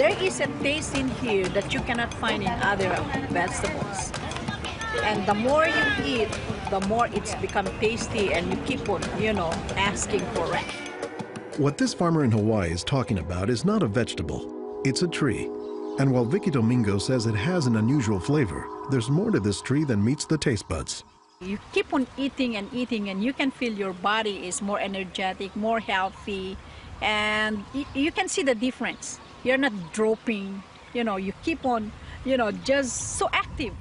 There is a taste in here that you cannot find in other vegetables. And the more you eat, the more it's become tasty and you keep on, asking for it. What this farmer in Hawaii is talking about is not a vegetable, it's a tree. And while Vicky Domingo says it has an unusual flavor, there's more to this tree than meets the taste buds. You keep on eating and eating and you can feel your body is more energetic, more healthy, and you can see the difference. You're not dropping, you keep on, just so active.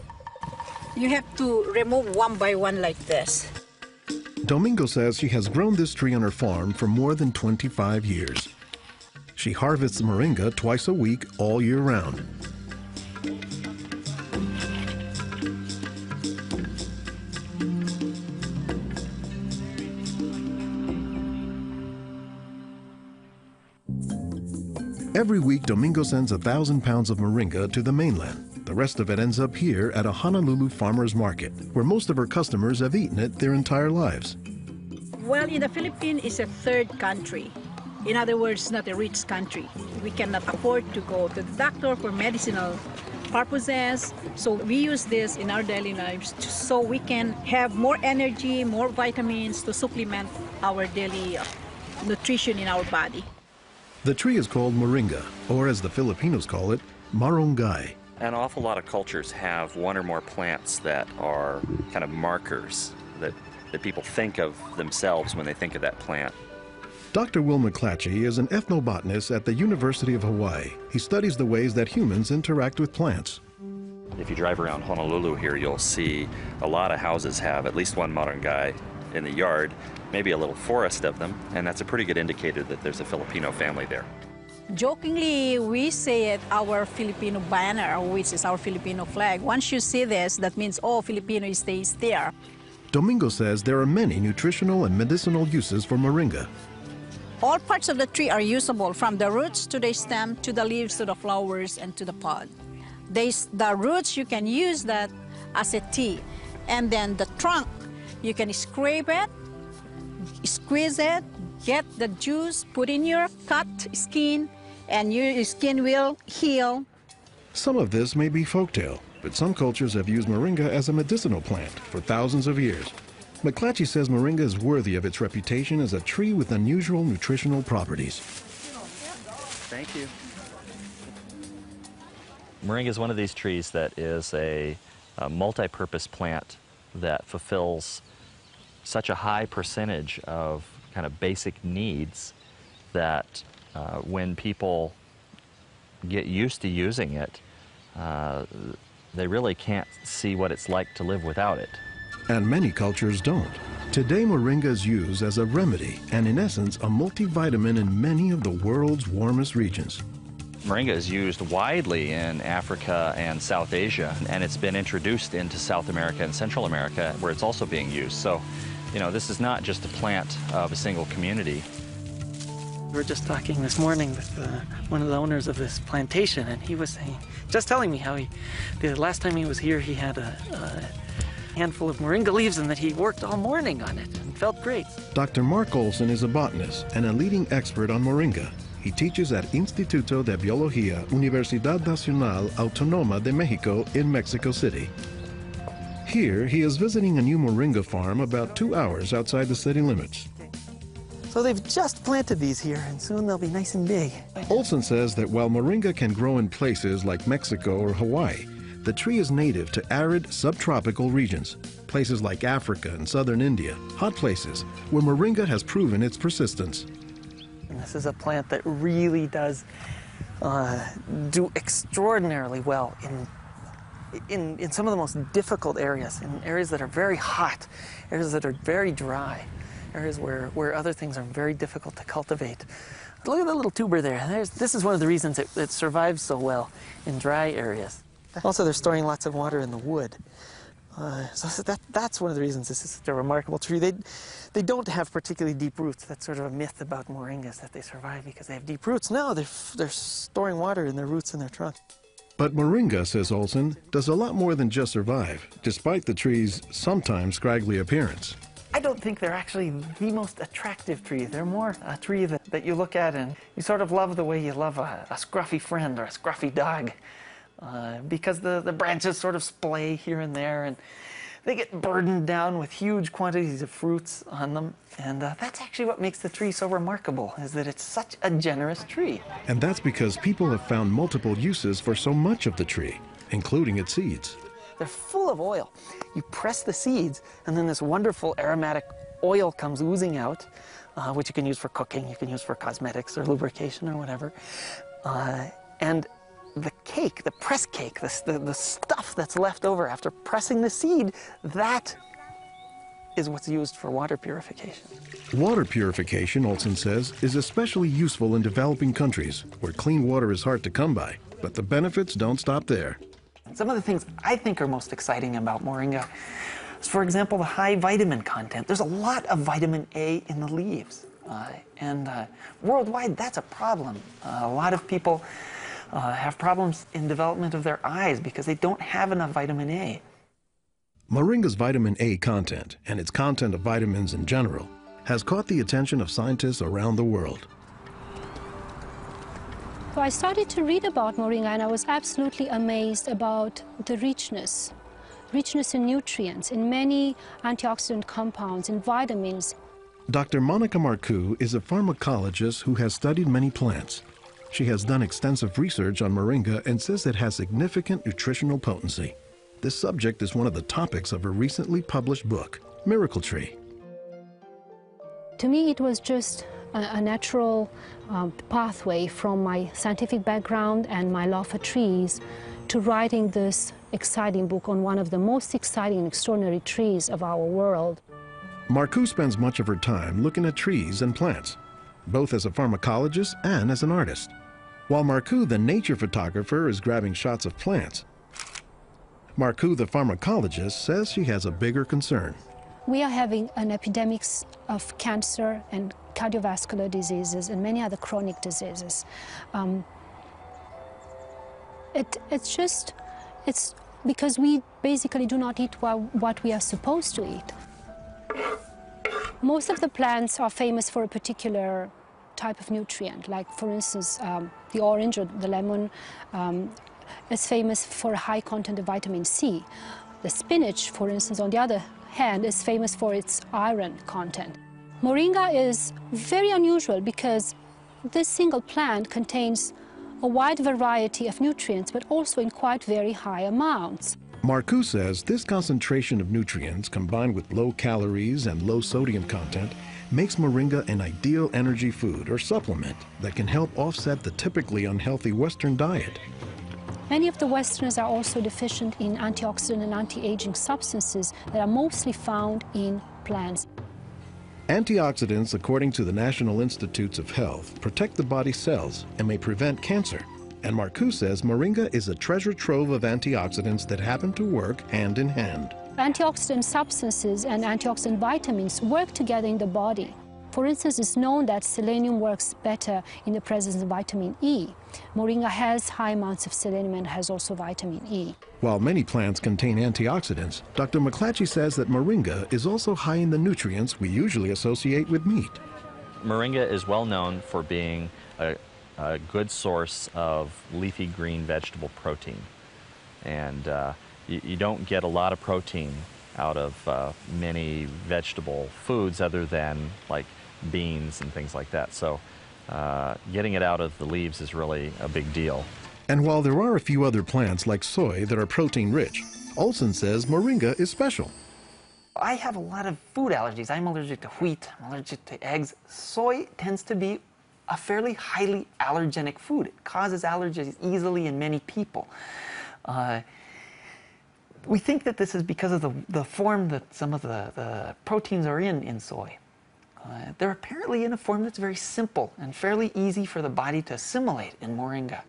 You have to remove one by one like this. Domingo says she has grown this tree on her farm for more than 25 years. She harvests moringa twice a week, all year round. Every week, Domingo sends 1,000 pounds of moringa to the mainland. The rest of it ends up here at a Honolulu farmer's market, where most of her customers have eaten it their entire lives. Well, in the Philippines, it's a third country. In other words, not a rich country. We cannot afford to go to the doctor for medicinal purposes. So we use this in our daily lives so we can have more energy, more vitamins to supplement our daily nutrition in our body. The tree is called moringa, or as the Filipinos call it, marongay. An awful lot of cultures have one or more plants that are kind of markers that people think of themselves when they think of that plant. Dr. Will McClatchy is an ethnobotanist at the University of Hawaii. He studies the ways that humans interact with plants. If you drive around Honolulu here, you'll see a lot of houses have at least one marongay in the yard, maybe a little forest of them, and that's a pretty good indicator that there's a Filipino family there. Jokingly, we say it our Filipino banner, which is our Filipino flag. Once you see this, that means, oh, Filipino stays there. Domingo says there are many nutritional and medicinal uses for moringa. All parts of the tree are usable, from the roots to the stem, to the leaves, to the flowers, and to the pod. The roots, you can use that as a tea. And then the trunk, you can scrape it, squeeze it, get the juice, put in your cut skin, and your skin will heal. Some of this may be folktale, but some cultures have used moringa as a medicinal plant for thousands of years. McClatchy says moringa is worthy of its reputation as a tree with unusual nutritional properties. Thank you. Moringa is one of these trees that is a multi-purpose plant that fulfills such a high percentage of kind of basic needs that when people get used to using it, they really can't see what it's like to live without it. And many cultures don't. Today, moringa is used as a remedy and, in essence, a multivitamin in many of the world's warmest regions. Moringa is used widely in Africa and South Asia, and it's been introduced into South America and Central America, where it's also being used. So, this is not just a plant of a single community. We were just talking this morning with one of the owners of this plantation, and he was just telling me how the last time he was here, he had a handful of moringa leaves and that he worked all morning on it and felt great. Dr. Mark Olson is a botanist and a leading expert on moringa. He teaches at Instituto de Biología, Universidad Nacional Autónoma de México in Mexico City. Here, he is visiting a new moringa farm about 2 hours outside the city limits. So they've just planted these here, and soon they'll be nice and big. Olson says that while moringa can grow in places like Mexico or Hawaii, the tree is native to arid subtropical regions, places like Africa and southern India, hot places where moringa has proven its persistence. And this is a plant that really does do extraordinarily well in some of the most difficult areas, in areas that are very hot, areas that are very dry, areas where other things are very difficult to cultivate. Look at the little tuber there. This is one of the reasons it survives so well in dry areas. Also, they're storing lots of water in the wood. So that's one of the reasons this is such a remarkable tree. They don't have particularly deep roots. That's sort of a myth about moringas, that they survive because they have deep roots. No, they're storing water in their roots and their trunk. But moringa, says Olson, does a lot more than just survive, despite the tree's sometimes scraggly appearance. I don't think they're actually the most attractive tree. They're more a tree that you look at and you sort of love the way you love a scruffy friend or a scruffy dog. Because the branches sort of splay here and there, and they get burdened down with huge quantities of fruits on them. And that's actually what makes the tree so remarkable, is that it's such a generous tree. And that's because people have found multiple uses for so much of the tree, including its seeds. They're full of oil. You press the seeds, and then this wonderful aromatic oil comes oozing out, which you can use for cooking, you can use for cosmetics or lubrication or whatever. And the cake, the press cake, the stuff that's left over after pressing the seed, that is what's used for water purification. Water purification, Olson says, is especially useful in developing countries where clean water is hard to come by. But the benefits don't stop there. Some of the things I think are most exciting about moringa is, for example, the high vitamin content. There's a lot of vitamin A in the leaves. And worldwide, that's a problem. A lot of people have problems in development of their eyes because they don't have enough vitamin A. Moringa's vitamin A content, and its content of vitamins in general, has caught the attention of scientists around the world. So I started to read about moringa, and I was absolutely amazed about the richness in nutrients, in many antioxidant compounds, in vitamins. Dr. Monica Marcoux is a pharmacologist who has studied many plants. She has done extensive research on moringa and says it has significant nutritional potency. This subject is one of the topics of her recently published book, Miracle Tree. To me, it was just a natural pathway from my scientific background and my love for trees to writing this exciting book on one of the most exciting and extraordinary trees of our world. Marcoux spends much of her time looking at trees and plants, both as a pharmacologist and as an artist. While Marcoux, the nature photographer, is grabbing shots of plants, Marcoux, the pharmacologist, says she has a bigger concern. We are having an epidemic of cancer and cardiovascular diseases and many other chronic diseases. It's because we basically do not eat what we are supposed to eat. Most of the plants are famous for a particular type of nutrient, like for instance the orange or the lemon is famous for a high content of vitamin C. The spinach, for instance, on the other hand, is famous for its iron content. Moringa is very unusual because this single plant contains a wide variety of nutrients, but also in quite very high amounts. Marcoux says this concentration of nutrients combined with low calories and low sodium content makes moringa an ideal energy food or supplement that can help offset the typically unhealthy Western diet. Many of the Westerners are also deficient in antioxidant and anti-aging substances that are mostly found in plants. Antioxidants, according to the National Institutes of Health, protect the body's cells and may prevent cancer. And Marcoux says moringa is a treasure trove of antioxidants that happen to work hand in hand. Antioxidant substances and antioxidant vitamins work together in the body. For instance, it's known that selenium works better in the presence of vitamin E. Moringa has high amounts of selenium and has also vitamin E. While many plants contain antioxidants, Dr. McClatchy says that moringa is also high in the nutrients we usually associate with meat. Moringa is well known for being a good source of leafy green vegetable protein. And you don't get a lot of protein out of many vegetable foods other than like beans and things like that. So getting it out of the leaves is really a big deal. And while there are a few other plants like soy that are protein rich, Olson says moringa is special. I have a lot of food allergies. I'm allergic to wheat, I'm allergic to eggs. Soy tends to be a fairly highly allergenic food. It causes allergies easily in many people. We think that this is because of the form that some of the proteins are in soy. They're apparently in a form that's very simple and fairly easy for the body to assimilate in moringa.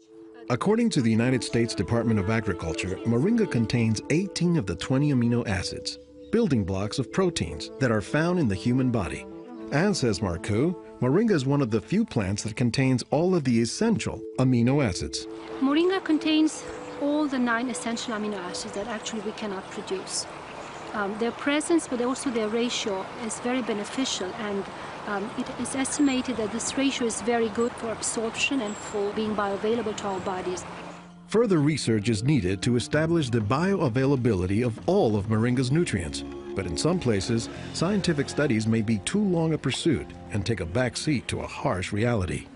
According to the United States Department of Agriculture, moringa contains 18 of the 20 amino acids, building blocks of proteins that are found in the human body. And, says Marcoux, moringa is one of the few plants that contains all of the essential amino acids. Moringa contains all the 9 essential amino acids that actually we cannot produce. Their presence, but also their ratio, is very beneficial, and it is estimated that this ratio is very good for absorption and for being bioavailable to our bodies. Further research is needed to establish the bioavailability of all of moringa's nutrients. But in some places, scientific studies may be too long a pursuit and take a back seat to a harsh reality.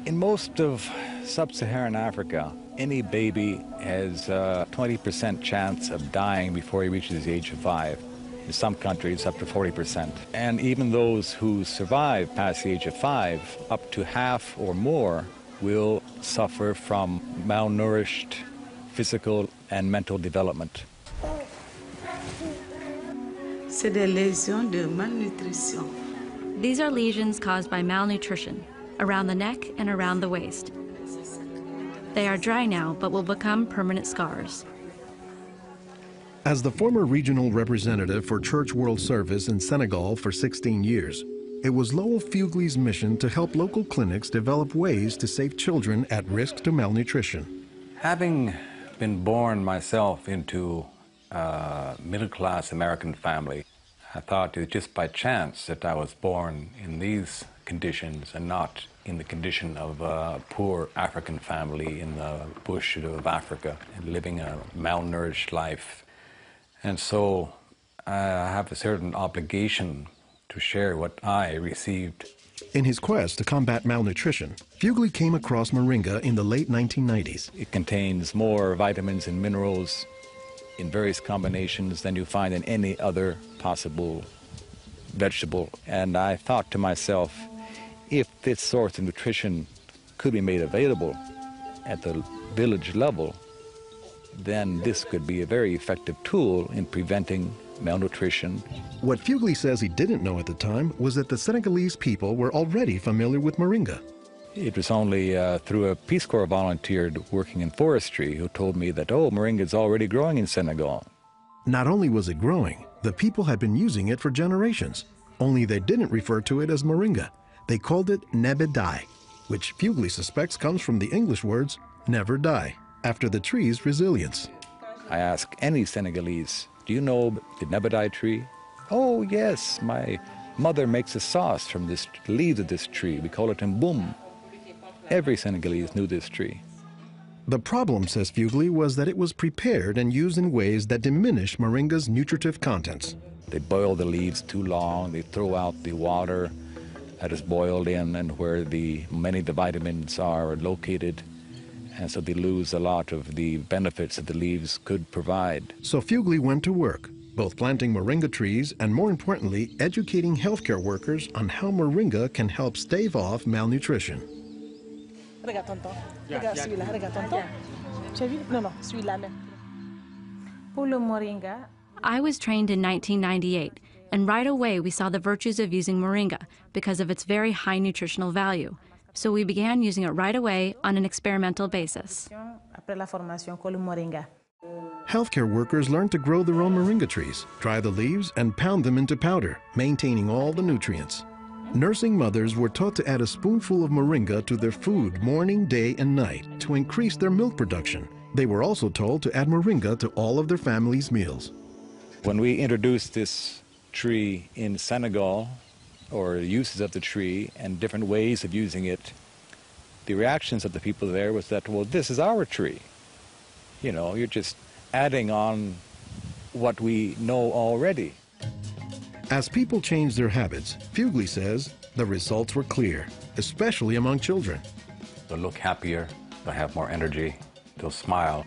In most of sub-Saharan Africa, any baby has a 20% chance of dying before he reaches the age of 5. In some countries, up to 40%. And even those who survive past the age of 5, up to half or more will suffer from malnourished physical and mental development. C'est des lésions de malnutrition. These are lesions caused by malnutrition around the neck and around the waist. They are dry now, but will become permanent scars. As the former regional representative for Church World Service in Senegal for 16 years, it was Lowell Fugley's mission to help local clinics develop ways to save children at risk to malnutrition. Having been born myself into a middle-class American family, I thought it was just by chance that I was born in these conditions and not in the condition of a poor African family in the bush of Africa and living a malnourished life. And so I have a certain obligation to share what I received. In his quest to combat malnutrition, Fugley came across moringa in the late 1990s. It contains more vitamins and minerals in various combinations than you find in any other possible vegetable. And I thought to myself, if this source of nutrition could be made available at the village level, then this could be a very effective tool in preventing malnutrition. What Fugley says he didn't know at the time was that the Senegalese people were already familiar with moringa. It was only through a Peace Corps volunteer working in forestry who told me that, oh, moringa is already growing in Senegal. Not only was it growing, the people had been using it for generations. Only they didn't refer to it as moringa. They called it nebedai, which Fugley suspects comes from the English words never die, after the tree's resilience. I ask any Senegalese, do you know the nebedai tree? Oh, yes, my mother makes a sauce from the leaves of this tree. We call it mboum. Every Senegalese knew this tree. The problem, says Fugley, was that it was prepared and used in ways that diminish moringa's nutritive contents. They boil the leaves too long, they throw out the water that is boiled in and where many of the vitamins are located, and so they lose a lot of the benefits that the leaves could provide. So Fugley went to work, both planting moringa trees and, more importantly, educating healthcare workers on how moringa can help stave off malnutrition. Regarde tonton. Regarde celui-là. Regarde tonton. Tu as vu? Non, non, celui-là même. Pour le moringa. I was trained in 1998, and right away we saw the virtues of using moringa because of its very high nutritional value. So we began using it right away on an experimental basis. Après la formation, con le moringa. Healthcare workers learned to grow their own moringa trees, dry the leaves, and pound them into powder, maintaining all the nutrients. Nursing mothers were taught to add a spoonful of moringa to their food morning, day, and night to increase their milk production. They were also told to add moringa to all of their family's meals. When we introduced this tree in Senegal, or uses of the tree and different ways of using it, the reactions of the people there was that, well, this is our tree. You know, you're just adding on what we know already. As people changed their habits, Fugley says the results were clear, especially among children. They'll look happier, they'll have more energy, they'll smile.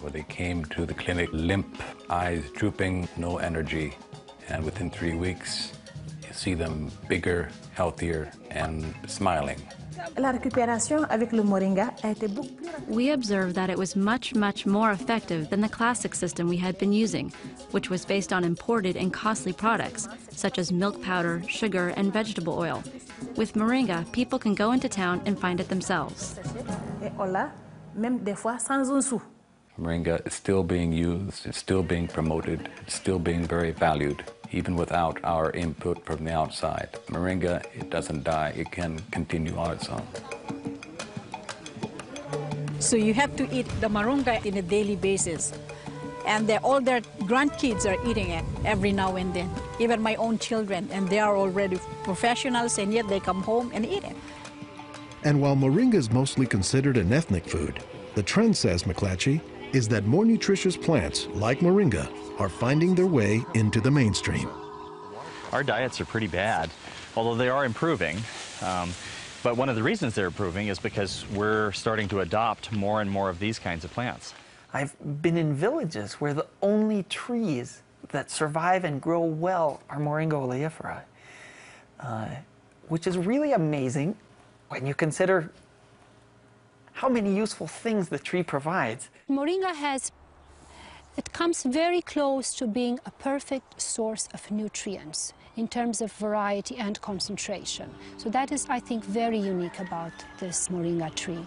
When they came to the clinic, limp, eyes drooping, no energy, and within 3 weeks, you see them bigger, healthier, and smiling. La récupération avec le moringa a été beaucoup plus rapide. We observed that it was much, much more effective than the classic system we had been using, which was based on imported and costly products, such as milk powder, sugar, and vegetable oil. With moringa, people can go into town and find it themselves. Et on l'a, même des fois sans un sou. Moringa is still being used, it's still being promoted, it's still being very valued, even without our input from the outside. Moringa, it doesn't die, it can continue on its own. So you have to eat the moringa on a daily basis. And all their grandkids are eating it every now and then, even my own children, and they are already professionals, and yet they come home and eat it. And while moringa is mostly considered an ethnic food, the trend, says McClatchy, is that more nutritious plants, like moringa, are finding their way into the mainstream. Our diets are pretty bad, although they are improving. But one of the reasons they're improving is because we're starting to adopt more and more of these kinds of plants. I've been in villages where the only trees that survive and grow well are Moringa oleifera, which is really amazing when you consider how many useful things the tree provides. Moringa it comes very close to being a perfect source of nutrients in terms of variety and concentration. So that is, I think, very unique about this moringa tree.